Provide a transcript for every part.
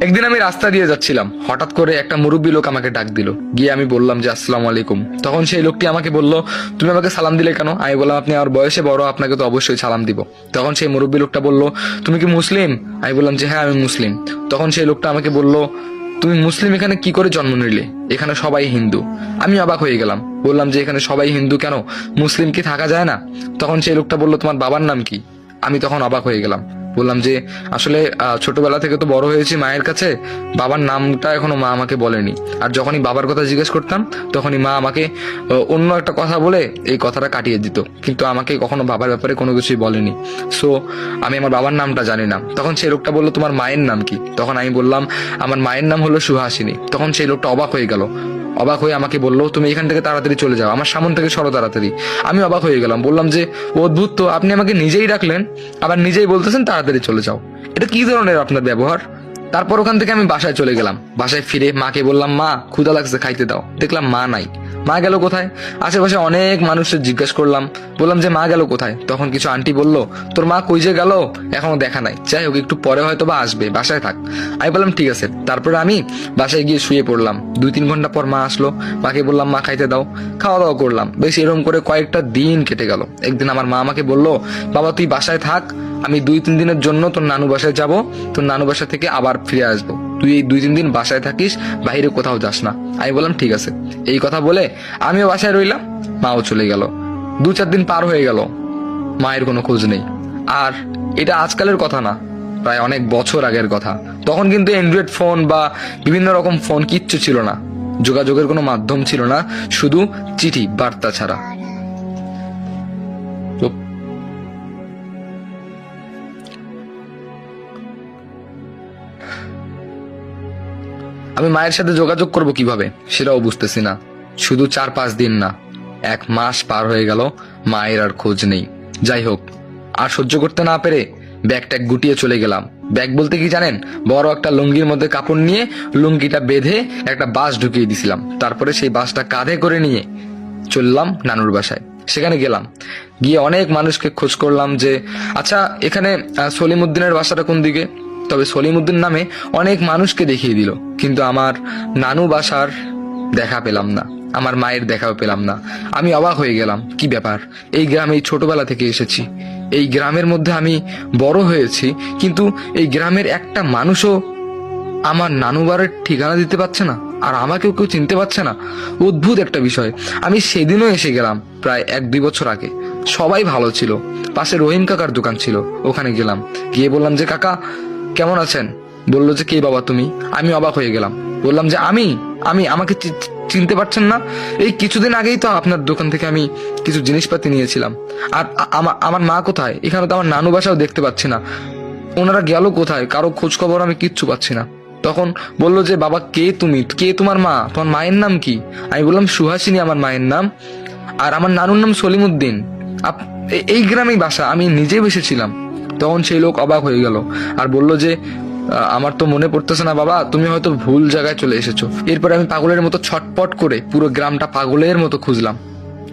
একদিন আমি রাস্তা দিয়ে যাচ্ছিলাম, হঠাৎ করে একটা মুরব্বী লোক আমাকে ডাক দিল। গিয়ে আমি বললাম যে আসসালামু আলাইকুম। তখন সেই লোকটি আমাকে বলল, তুমি আমাকে সালাম দিলে কেন? আমি বললাম, আপনি আমার বয়সে বড়, আপনাকে তো অবশ্যই সালাম দিব। তখন সেই মুরব্বী লোকটা বলল, তুমি কি মুসলিম? আমি বললাম যে হ্যাঁ আমি মুসলিম। তখন সেই লোকটা আমাকে বলল, তুমি মুসলিম এখানে কি করে জন্ম নিলে? এখানে সবাই হিন্দু। আমি অবাক হয়ে গেলাম, বললাম যে এখানে সবাই হিন্দু কেন, মুসলিম কি থাকা যায় না? তখন সেই লোকটা বলল, তোমার বাবার নাম কি? আমি তখন অবাক হয়ে গেলাম, বললাম যে আসলে ছোটবেলা থেকে তো বড় হয়েছি মায়ের কাছে, বাবার নামটা এখনো মা আমাকে বলেনি। আর যখনই বাবার কথা জিজ্ঞেস করতাম তখনই মা আমাকে অন্য একটা কথা বলে এই কথাটা কাটিয়ে দিত, কিন্তু আমাকে কখনো বাবার ব্যাপারে কোনো কিছুই বলেনি। সো আমি আমার বাবার নামটা জানি না। তখন সেই লোকটা বললো, তোমার মায়ের নাম কি? তখন আমি বললাম, আমার মায়ের নাম হলো সুহাসিনী। তখন সেই লোকটা অবাক হয়ে গেল, অবাক হয়ে আমাকে বললো, তুমি এখান থেকে তাড়াতাড়ি চলে যাও, আমার সামনে থেকে সরো তাড়াতাড়ি। আমি অবাক হয়ে গেলাম, বললাম যে অদ্ভুত তো, আপনি আমাকে নিজেই ডাকলেন আবার নিজেই বলতেছেন তাড়াতাড়ি চলে যাও, এটা কি ধরনের আপনার ব্যবহার? তারপর ওখান থেকে আমি বাসায় চলে গেলাম। বাসায় ফিরে মাকে বললাম, মা ক্ষুধা লাগছে, খাইতে দাও। দেখলাম মা নাই। মা গেল কোথায়? আশেপাশে অনেক মানুষের জিজ্ঞেস করলাম, বললাম যে মা গেল কোথায়? তখন কিছু আন্টি বলল, তোর মা কই যে গেল, এখনো দেখা নাই, যাই হোক একটু পরে হয়তো বা আসবে, বাসায় থাক। আমি বললাম ঠিক আছে। তারপরে আমি বাসায় গিয়ে শুয়ে পড়লাম। 2-3 ঘন্টা পর মা আসলো। মাকে বললাম, মা খাইতে দাও। খাওয়া দাওয়া করলাম। বেশ এরকম করে কয়েকটা দিন কেটে গেল। একদিন আমার মা আমাকে বললো, বাবা তুই বাসায় থাক, আমি 2-3 দিনের জন্য তোর নানু বাসায় যাব, তোর নানু বাসা থেকে আবার ফিরে আসবো, তুই এই 2-3 দিন বাসায় থাকিস, বাইরে কোথাও যাস না। আমি বললাম ঠিক আছে। এই কথা বলে আমিও বাসায় রইলাম, মাও চলে গেল। 2-4 দিন পার হয়ে গেল, মায়ের কোনো খোঁজ নেই। আর এটা আজকালের কথা না, প্রায় অনেক বছর আগের কথা। তখন কিন্তু অ্যান্ড্রয়েড ফোন বা বিভিন্ন রকম ফোন কিচ্ছু ছিল না, যোগাযোগের কোনো মাধ্যম ছিল না, শুধু চিঠি বার্তা ছাড়া। তো আমি মায়ের সাথে যোগাযোগ করব কিভাবে সেটাও বুঝতেছি না। শুধু 4-5 দিন না, 1 মাস পার হয়ে গেল, মায়ের আর খোঁজ নেই। যাই হোক, আর সহ্য করতে না পেরে ব্যাগ ট্যাগ গুটিয়ে চলে গেলাম। ব্যাগ বলতে কি জানেন, বড় একটা লুঙ্গির মধ্যে কাপড় নিয়ে লুঙ্গিটা বেঁধে একটা বাস ঢুকিয়ে দিছিলাম। তারপরে সেই বাসটা কাঁধে করে নিয়ে চললাম নানুর বাসায়। সেখানে গেলাম, গিয়ে অনেক মানুষকে খোঁজ করলাম যে আচ্ছা এখানে সলিমউদ্দিনের বাসাটা কোন দিকে। তবে সলিমউদ্দিন নামে অনেক মানুষকে দেখিয়ে দিল, কিন্তু আমার নানু বাসার দেখা পেলাম না, আমার মায়ের দেখাও পেলাম না। আমি অবাক হয়ে গেলাম, কি ব্যাপার, এই গ্রামে ছোটবেলা থেকে এসেছি, এই গ্রামের মধ্যে আমি বড় হয়েছি, কিন্তু এই গ্রামের একটা মানুষও আমার নানু বাড়ির ঠিকানা দিতে পারছে না, আর আমাকেও কেউ চিনতে পারছে না। অদ্ভুত একটা বিষয়। আমি সেদিনও এসে গেলাম প্রায় 1-2 বছর আগে, সবাই ভালো ছিল। পাশে রহিম কাকার দোকান ছিল, ওখানে গেলাম, গিয়ে বললাম যে কাকা কেমন আছেন? বললো যে কে বাবা তুমি? আমি অবাক হয়ে গেলাম, বললাম যে আমি আমি আমাকে চিনতে পারছেন না? এই কিছুদিন আগেই তো আপনার দোকান থেকে আমি কিছু জিনিসপাতি নিয়েছিলাম। আর আমার মা কোথায়? এখানে তো আমার নানু বাসাও দেখতে পাচ্ছি না, ওনারা গেল কোথায়? কারো খোঁজ খবর আমি কিচ্ছু পাচ্ছি না। তখন বললো যে বাবা কে তুমি, কে তোমার মা, তোমার মায়ের নাম কি? আমি বললাম সুহাসিনী আমার মায়ের নাম, আর আমার নানুর নাম সলিমউদ্দিন। এই গ্রামেই বাসা, আমি নিজেই বসেছিলাম। তখন সেই লোক অবাক হয়ে গেল আর বলল যে আমার তো মনে পড়তেছে না বাবা, তুমি হয়তো ভুল জায়গায় চলে এসেছো। এরপরে আমি পাগলের মতো ছটপট করে পুরো গ্রামটা পাগলের মতো খুঁজলাম,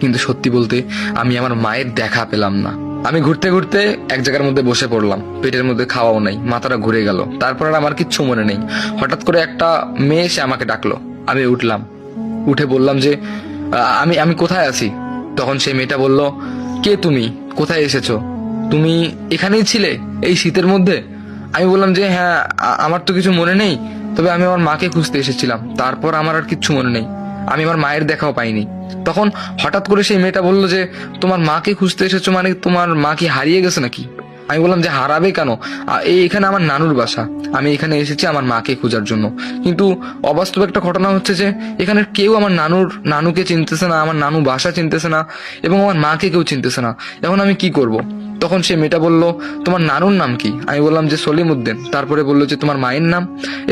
কিন্তু সত্যি বলতে আমি আমার মায়ের দেখা পেলাম না। আমি ঘুরতে ঘুরতে এক জায়গার মধ্যে বসে পড়লাম, পেটের মধ্যে খাওয়াও নাই, মাথাটা ঘুরে গেল। তারপর আর আমার কিচ্ছু মনে নেই। হঠাৎ করে একটা মেয়ে এসে আমাকে ডাকলো, আমি উঠলাম, উঠে বললাম যে আমি আমি কোথায় আছি? তখন সেই মেয়েটা বলল, কে তুমি, কোথায় এসেছো, তুমি এখানেই ছিলে এই শীতের মধ্যে? আমি বললাম যে হ্যাঁ, আমার তো কিছু মনে নেই, তবে আমি আমার মাকে খুঁজতে এসেছিলাম, তারপর আমার আর কিচ্ছু মনে নেই, আমি আমার মায়ের দেখাও পাইনি। তখন হঠাৎ করে সেই মেয়েটা বললো যে তোমার মাকে খুঁজতে এসেছো মানে তোমার মা কি হারিয়ে গেছে নাকি? আমি বললাম যে হারাবে কেন, এখানে আমার নানুর বাসা, আমি এখানে এসেছি আমার মাকে খোঁজার জন্য। কিন্তু অবাস্তব একটা ঘটনা হচ্ছে যে এখানে কেউ আমার নানুকে চিনতেছে না, আমার নানু বাসা চিনতেছে না, এবং আমার মাকে কেউ চিনতেছে না। এখন আমি কি করব? তখন সে মেয়েটা বলল, তোমার নানুর নাম কি? আমি বললাম যে সলিমউদ্দিন। তারপরে বললো যে তোমার মায়ের নাম?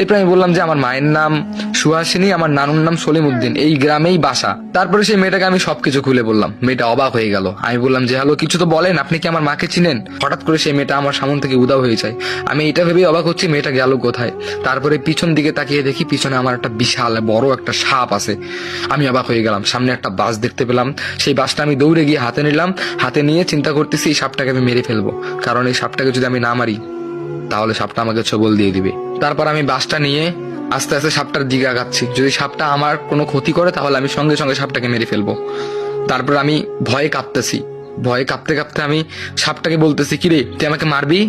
এরপর আমি বললাম যে আমার মায়ের নাম সুহাসিনী, আমার নানুর নাম সলিমউদ্দিন, এই গ্রামেই বাসা। তারপরে সেই মেয়েটাকে আমি সবকিছু খুলে বললাম। মেয়েটা অবাক হয়ে গেল। আমি বললাম যে হ্যালো, কিছু তো বলেন, আপনি কি আমার মাকে চিনেন? হঠাৎ করে সেই মেয়েটা আমার সামনে থেকে উধাও হয়ে যায়। আমি এটা ভেবেই অবাক হচ্ছি মেয়েটা গেল কোথায়। তারপরে পিছন দিকে তাকিয়ে দেখি পিছনে আমার একটা বিশাল বড় একটা সাপ আছে। আমি অবাক হয়ে গেলাম, সামনে একটা বাস দেখতে পেলাম। সেই বাসটা আমি দৌড়ে গিয়ে হাতে নিলাম, হাতে নিয়ে চিন্তা করতেছি এই সাপটাকে আমি মেরে ফেলবো, কারণ এই সাপটাকে যদি আমি না মারি তাহলে সাপটা আমাকে ছোবল দিয়ে দিবে। তারপর আমি বাসটা নিয়ে আস্তে আস্তে সাপটার দিকে আগাচ্ছি। যদি সাপটা আমার কোনো ক্ষতি করে তাহলে আমি সঙ্গে সঙ্গে সাপটাকে মেরে ফেলবো। তারপর আমি ভয়ে কাঁপতেছি, ভয়ে কাঁপতে কাঁপতে আমি সাপটাকে বলতেছি, কিরে তুই আমাকে মারবি,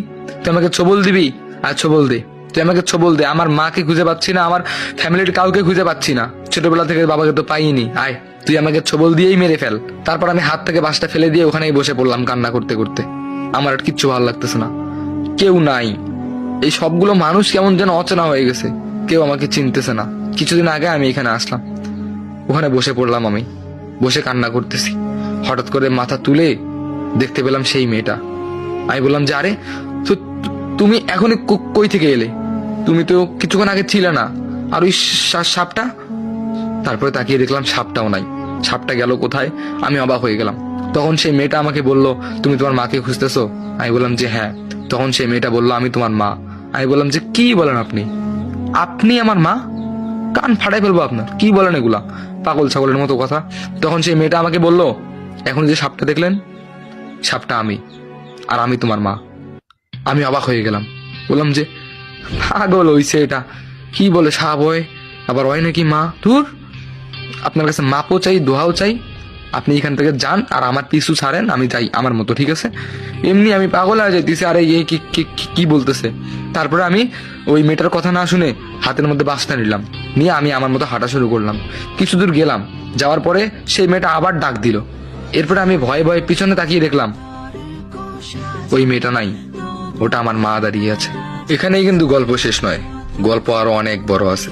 তুই আমাকে ছোবল দিবি, আর ছোবল দে, তুই আমাকে ছোবল দে। আমার মাকে খুঁজে পাচ্ছি না, আমার ফ্যামিলির কাউকে খুঁজে পাচ্ছি না, ছোটবেলা থেকে বাবাকে তো পাইনি, আয় তুই আমাকে ছোবল দিয়েই মেরে ফেল। তারপর আমি হাত থেকে বাসটা ফেলে দিয়ে ওখানেই বসে পড়লাম কান্না করতে করতে। আমার আর কিচ্ছু ভালো লাগতেছে না, কেউ নাই, এই সবগুলো মানুষ কেমন যেন অচেনা হয়ে গেছে, কেউ আমাকে চিনতেছে না। কিছুদিন আগে আমি এখানে আসলাম, ওখানে বসে পড়লাম, আমি বসে কান্না করতেছি। হঠাৎ করে মাথা তুলে দেখতে পেলাম সেই মেয়েটা। আমি বললাম যে আরে তুমি এখনই কই থেকে এলে, তুমি তো কিছুক্ষণ আগে ছিলে না, আর ওই সাপটা। তারপরে তাকিয়ে দেখলাম সাপটাও নাই, সাপটা গেল কোথায়, আমি অবাক হয়ে গেলাম। তখন সেই মেয়েটা আমাকে বলল, তুমি তোমার মাকে খুঁজতেছো? আমি বললাম যে হ্যাঁ। তখন সেই মেয়েটা বললো, আমি তোমার মা। আমি বললাম যে কি বলেন আপনি, আপনি আমার মা? কান ফাটাই ফেলবো আপনার, কি বলেন এগুলা, পাগল ছাগলের মতো কথা। তখন সেই মেয়েটা আমাকে বলল, এখন যে সাপটা দেখলেন, সাপটা আমি, আর আমি তোমার মা। আমি অবাক হয়ে গেলাম, বললাম যে পাগল হইছে এটা, কি বলে সাপ হয়, আবার হয় নাকি মা? ধুর, আপনার কাছে মাপও চাই, দোহাও চাই, আপনি এখান থেকে যান আর আমার পিছু ছাড়েন, আমি যাই আমার মতো, ঠিক আছে? এমনি আমি পাগল হয়ে যাইতেছি, আরে এই কি বলতেছে। তারপরে আমি ওই মেয়েটার কথা না শুনে হাতের মধ্যে বাসটা নিলাম, নিয়ে আমি আমার মতো হাঁটা শুরু করলাম। কিছু দূর গেলাম, যাওয়ার পরে সেই মেয়েটা আবার ডাক দিল। এরপরে আমি ভয়ে ভয়ে পিছনে তাকিয়ে দেখলাম ওই মেয়েটা নাই, ওটা আমার মা দাঁড়িয়ে আছে। এখানেই কিন্তু গল্প শেষ নয়, গল্প আরো অনেক বড় আছে।